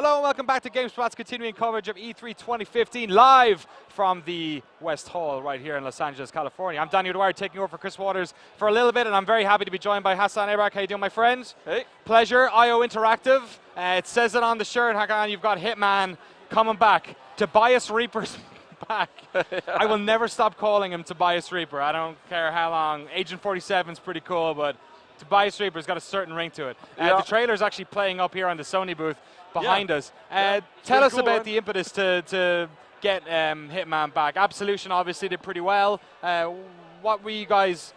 Hello and welcome back to GameSpot's continuing coverage of E3 2015 live from the West Hall right here in Los Angeles, California. I'm Daniel Dwyer taking over for Chris Waters for a little bit, and I'm very happy to be joined by Hassan Ebrak. How you doing, my friend? Hey. Pleasure. IO Interactive. It says it on the shirt, Hakan. You've got Hitman coming back. Tobias Reaper's back. I will never stop calling him Tobias Reaper. I don't care how long. Agent 47's pretty cool, but Tobias Reaper's got a certain ring to it. The trailer's actually playing up here on the Sony booth behind us. Tell us about the impetus to get Hitman back. Absolution obviously did pretty well. What is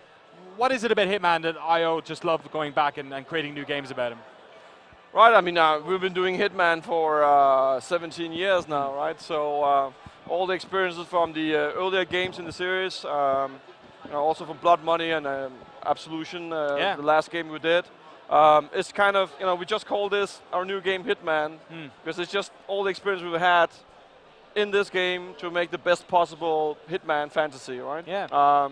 it about Hitman that IO just loved going back and creating new games about him? Right, I mean, we've been doing Hitman for 17 years now, right? So all the experiences from the earlier games in the series, also from Blood Money and Absolution, the last game we did. It's kind of, we just call this our new game Hitman, because it's just all the experience we've had in this game to make the best possible Hitman fantasy, right? Yeah.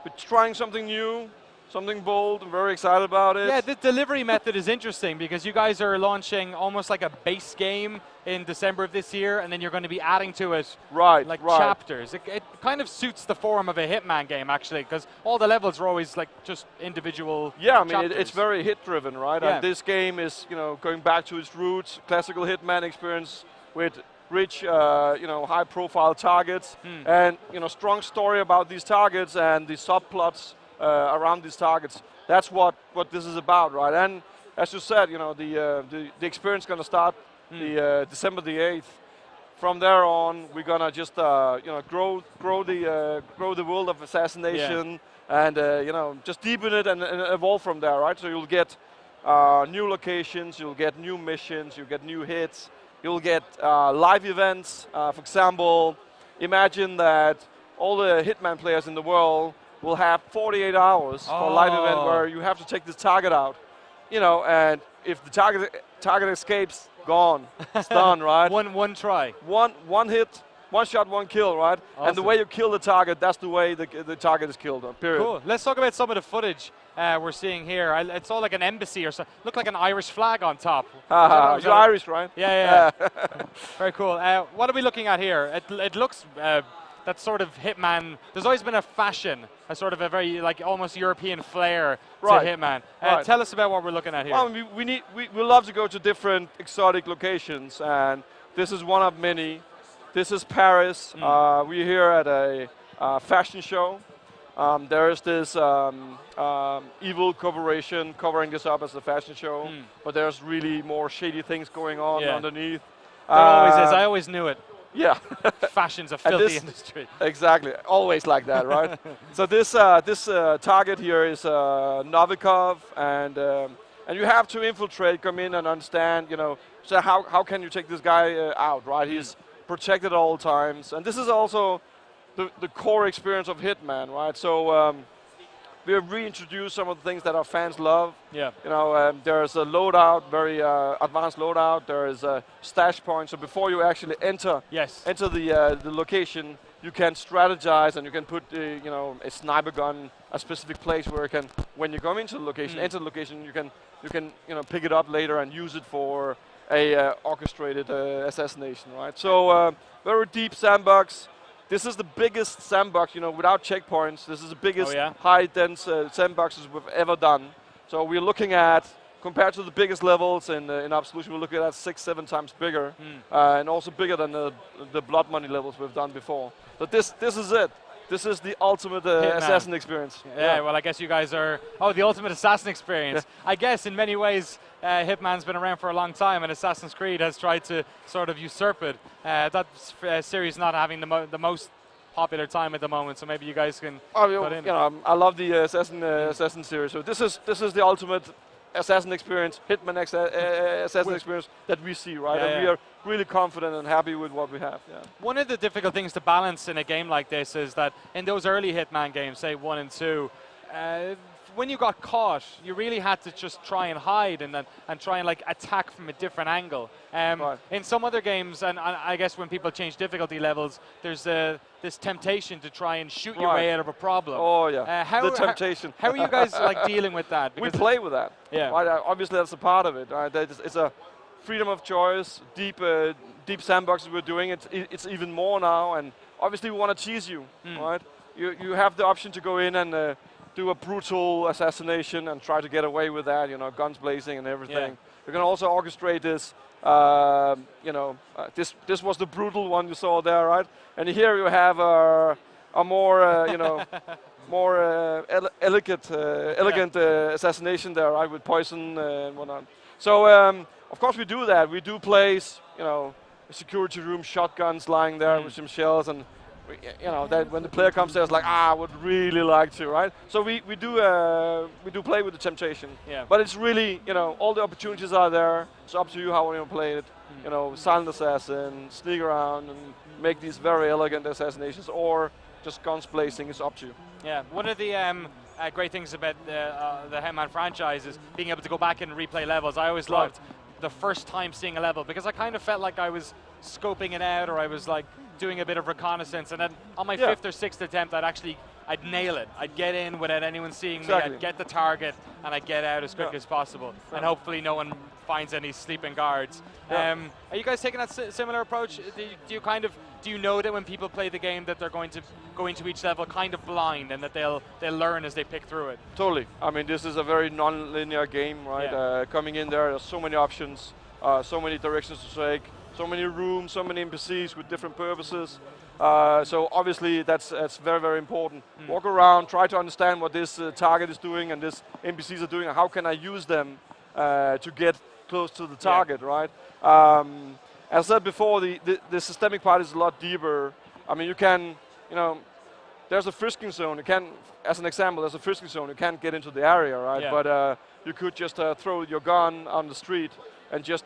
We're trying something new, something bold. I'm very excited about it. Yeah, the delivery method is interesting because you guys are launching almost like a base game in December of this year, and then you're going to be adding to it chapters. It kind of suits the form of a Hitman game, actually, because all the levels are always like just individual. Yeah, I mean, it's very hit-driven, right? Yeah. And this game is, going back to its roots, classical Hitman experience with rich, high-profile targets, and strong story about these targets and the subplots around these targets. That's what this is about, right? And as you said, the experience is going to start December the 8th. From there on, we're gonna just grow the world of assassination and just deepen it and evolve from there, right? So you'll get new locations, you'll get new missions, you'll get new hits, you'll get live events. For example, imagine that all the Hitman players in the world will have 48 hours for a live event where you have to take this target out, and if the target escapes, gone, it's done, right? One try. One hit, one shot, one kill, right? Awesome. And the way you kill the target, that's the way the target is killed, period. Cool. Let's talk about some of the footage we're seeing here. It's all like an embassy or something. Look like an Irish flag on top. You're Irish, right? Yeah. Very cool. What are we looking at here? It looks that sort of Hitman. There's always been a fashion, a sort of a very like almost European flair to Hitman. Tell us about what we're looking at here. Well, we love to go to different exotic locations, and this is one of many. This is Paris. We're here at a fashion show. There is this evil corporation covering this up as a fashion show, but there's really more shady things going on underneath. There always is. I always knew it. Yeah. Fashion's a filthy industry. Exactly. Always like that, right? So this target here is Novikov, and you have to infiltrate, come in and understand, so how can you take this guy out, right? He's protected at all times. And this is also the core experience of Hitman, right? So we have reintroduced some of the things that our fans love. Yeah. There's a loadout, very advanced loadout. There is a stash point. So before you actually enter the location, you can strategize and you can put a sniper gun a specific place where you can, when you come into the location, enter the location, you can pick it up later and use it for a orchestrated assassination, right? So very deep sandbox. This is the biggest sandbox, without checkpoints. This is the biggest high-dense sandboxes we've ever done. So we're looking at, compared to the biggest levels in Absolution, we're looking at 6-7 times bigger, and also bigger than the Blood Money levels we've done before. But this is it. This is the ultimate assassin experience. Yeah, well, I guess you guys are, the ultimate assassin experience. I guess in many ways, Hitman's been around for a long time, and Assassin's Creed has tried to sort of usurp it. That series not having the most popular time at the moment, so maybe you guys can put in. I love the Assassin series. So this is the ultimate assassin experience, Hitman assassin experience that we see, right? And we are really confident and happy with what we have. Yeah. One of the difficult things to balance in a game like this is that in those early Hitman games, say 1 and 2, when you got caught, you really had to just try and hide and try and like attack from a different angle. In some other games, and I guess when people change difficulty levels, there's this temptation to try and shoot your way out of a problem. Oh yeah, the temptation. How are you guys like dealing with that? We play with that. Yeah. Right? Obviously, that's a part of it. Right? It's a freedom of choice, deep sandboxes we're doing. It's even more now, and obviously we want to tease you, right? You have the option to go in and do a brutal assassination and try to get away with that, guns blazing and everything. You can also orchestrate this. This was the brutal one you saw there, right? And here you have a more, more elegant assassination there, right, with poison and whatnot. So of course we do that. We do place, a security room, shotguns lying there with some shells, and that when the player comes there, it's like, I would really like to, right? So we do play with the temptation. Yeah. But it's really, all the opportunities are there. It's up to you how you want to play it. Silent assassin, sneak around and make these very elegant assassinations, or just guns blazing. It's up to you. Yeah. One of the great things about the Hitman franchise is being able to go back and replay levels. I always loved the first time seeing a level, because I kind of felt like I was scoping it out, or I was like doing a bit of reconnaissance, and then on my fifth or sixth attempt I'd nail it. I'd get in without anyone seeing me, I'd get the target, and I'd get out as quick as possible. And hopefully no one finds any sleeping guards. Are you guys taking that similar approach? Do you know that when people play the game that they're going to go into each level kind of blind, and that they'll learn as they pick through it? Totally. I mean, this is a very non-linear there's coming in there's so many options, so many directions to take, so many rooms, so many NPCs with different purposes. So obviously that's very, very important. Walk around, try to understand what this target is doing and this NPCs are doing, and how can I use them to get close to the target, right? As I said before, the systemic part is a lot deeper. I mean, you can, there's a frisking zone. You can, as an example, there's a frisking zone. You can't get into the area, right? Yeah. But you could just throw your gun on the street and just,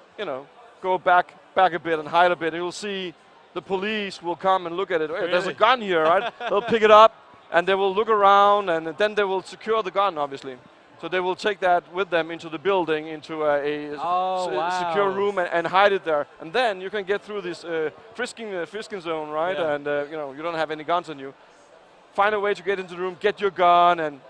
go back a bit and hide a bit. And you'll see the police will come and look at it. Hey, there's a gun here, right? They'll pick it up and they will look around, and then they will secure the gun, obviously. So they will take that with them into the building, into a secure room, and hide it there. And then you can get through this frisking zone, right? Yeah. And you don't have any guns on you. Find a way to get into the room, get your gun, and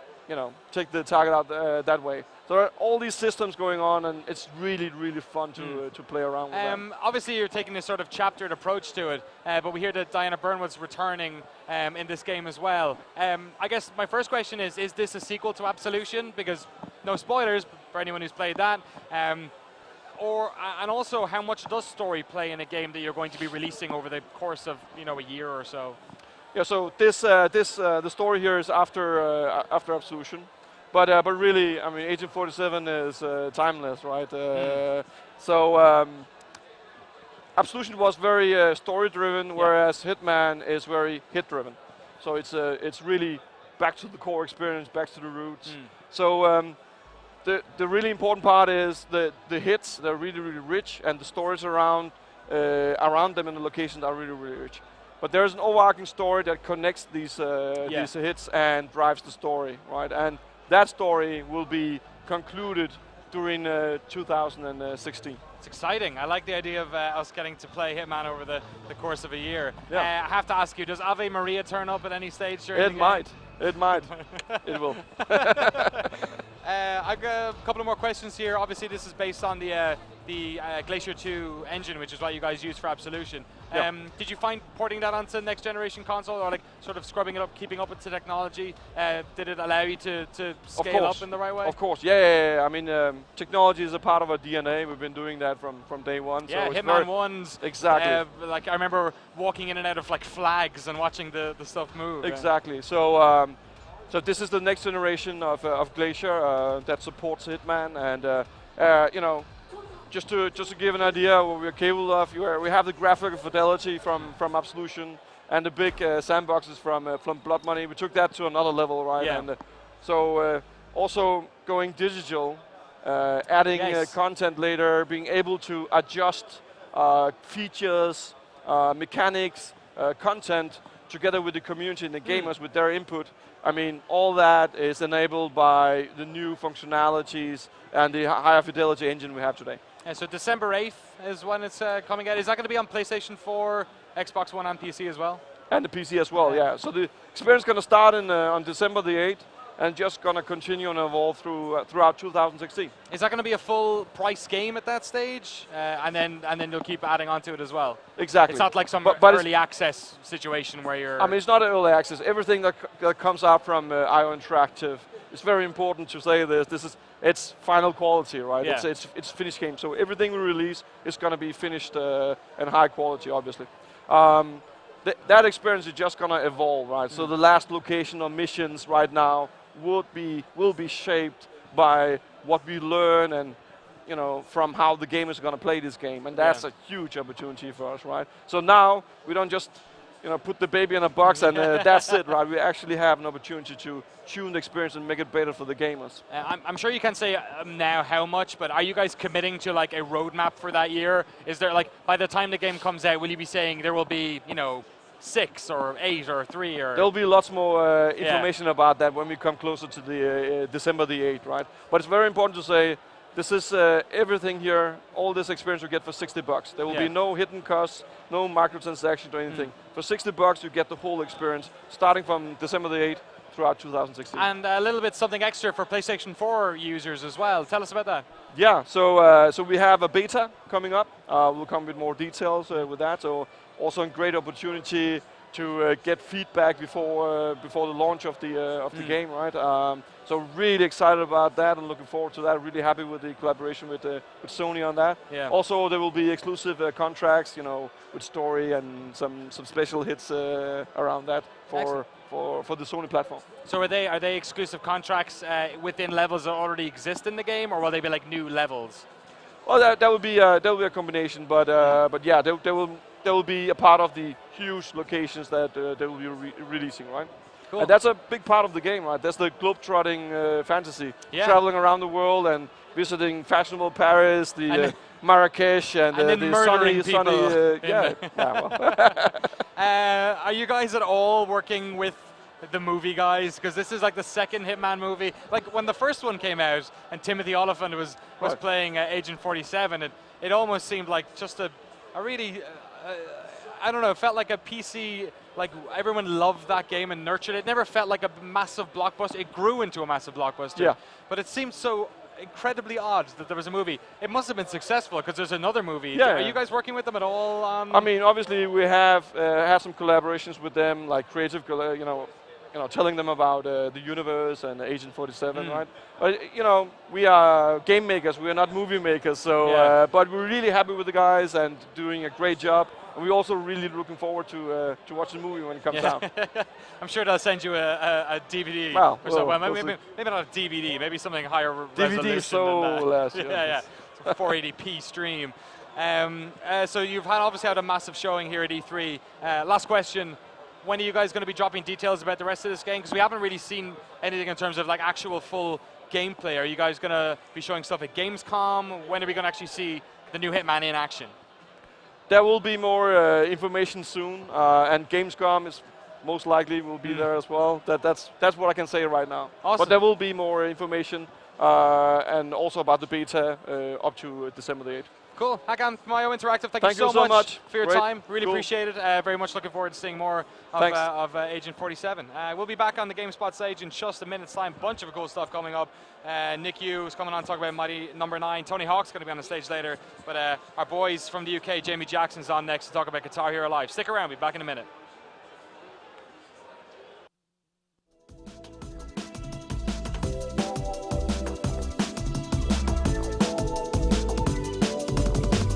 take the target out that way. So there are all these systems going on, and it's really, really fun to play around with them. Obviously, you're taking this sort of chaptered approach to it, but we hear that Diana Byrnewood's returning in this game as well. I guess my first question is this a sequel to Absolution? Because no spoilers for anyone who's played that. And also, how much does story play in a game that you're going to be releasing over the course of a year or so? Yeah. So the story here is after Absolution. But really, I mean, Agent 47 is timeless, right? So Absolution was very story-driven, whereas Hitman is very hit-driven. So it's really back to the core experience, back to the roots. So the really important part is the hits. They're really, really rich, and the stories around them and the locations are really, really rich. But there's an overarching story that connects these hits and drives the story, right? And that story will be concluded during 2016. It's exciting. I like the idea of us getting to play Hitman over the course of a year. Yeah. I have to ask you, does Ave Maria turn up at any stage during the game? It might. It will. I've got a couple of more questions here. Obviously, this is based on the Glacier 2 engine, which is what you guys use for Absolution. Did you find porting that onto next generation console, or like sort of scrubbing it up, keeping up with the technology? Did it allow you to scale up in the right way? Of course, yeah. I mean, technology is a part of our DNA. We've been doing that from day one. Yeah, so Hitman 1's. Exactly. Like I remember walking in and out of like flags and watching the stuff move. Exactly. So so this is the next generation of Glacier that supports Hitman, and just to give an idea what we're capable of, we have the graphical fidelity from Absolution and the big sandboxes from Blood Money. We took that to another level, right? Yeah. And so also going digital, adding content later, being able to adjust features, mechanics, content together with the community and the gamers with their input. I mean, all that is enabled by the new functionalities and the higher fidelity engine we have today. Yeah, so December 8th is when it's coming out. Is that going to be on PlayStation 4, Xbox One, and PC as well? And the PC as well, yeah. So the experience is going to start on December the 8th, and just going to continue and evolve throughout 2016. Is that going to be a full price game at that stage, and then you'll keep adding on to it as well? Exactly. It's not like some early access situation where you're. I mean, it's not early access. Everything that comes out from IO Interactive, it's very important to say this. It's final quality, right? Yeah. It's finished game. So everything we release is going to be finished and high quality, obviously. That experience is just going to evolve, right? So the last location or missions right now will be shaped by what we learn and from how the game is going to play this game, and that's a huge opportunity for us, right? So now we don't just put the baby in a box and that's it, right? We actually have an opportunity to tune the experience and make it better for the gamers. I'm sure you can't say now how much, but are you guys committing to like a roadmap for that year? Is there like, by the time the game comes out, will you be saying there will be 6 or 8 or 3 or? There'll be lots more information about that when we come closer to the December the 8th, right? But it's very important to say this is everything here, all this experience you get for $60. There will be no hidden costs, no microtransactions or anything. For $60 you get the whole experience starting from December the 8th throughout 2016. And a little bit something extra for PlayStation 4 users as well. Tell us about that. Yeah, so we have a beta coming up. We'll come with more details with that. So also a great opportunity to get feedback before the launch of the game, right? So really excited about that and looking forward to that. Really happy with the collaboration with Sony on that. Yeah. Also, there will be exclusive contracts, with story and some special hits around that for the Sony platform. So are they exclusive contracts within levels that already exist in the game, or will they be like new levels? Well, that will be a combination, but yeah, they will be a part of the huge locations that they will be releasing, right? Cool. And that's a big part of the game, right? That's the globe-trotting fantasy, traveling around the world and visiting fashionable Paris, the Marrakesh, and the sunny. Are you guys at all working with the movie guys? Because this is like the second Hitman movie. Like when the first one came out and Timothy Olyphant was playing Agent 47, it almost seemed like just a really, I don't know, it felt like a PC, like everyone loved that game and nurtured it. It never felt like a massive blockbuster. It grew into a massive blockbuster. Yeah. But it seemed so incredibly odd that there was a movie. It must have been successful because there's another movie. Yeah, Are you guys working with them at all? I mean, obviously we have had some collaborations with them, like creative, telling them about the universe and Agent 47, right? But we are game makers. We are not movie makers. So, but we're really happy with the guys and doing a great job. And we're also really looking forward to watch the movie when it comes out. I'm sure they'll send you a DVD. Maybe not a DVD. Maybe something higher resolution. DVD so less. Yeah. So 480p stream. So you've obviously had a massive showing here at E3. Last question. When are you guys going to be dropping details about the rest of this game? Because we haven't really seen anything in terms of like actual full gameplay. Are you guys going to be showing stuff at Gamescom? When are we going to actually see the new Hitman in action? There will be more information soon, and Gamescom is most likely will be there as well. That's what I can say right now. Awesome. But there will be more information, and also about the beta up to December the 8th. Cool. Hakan from IO Interactive, thank you so much for your time. Really appreciate it. Very much looking forward to seeing more of Agent 47. We'll be back on the GameSpot stage in just a minute's time. Bunch of cool stuff coming up. Nick Yu is coming on to talk about Mighty Number 9. Tony Hawk's going to be on the stage later. But our boys from the UK, Jamie Jackson's on next to talk about Guitar Hero Live. Stick around. We'll be back in a minute.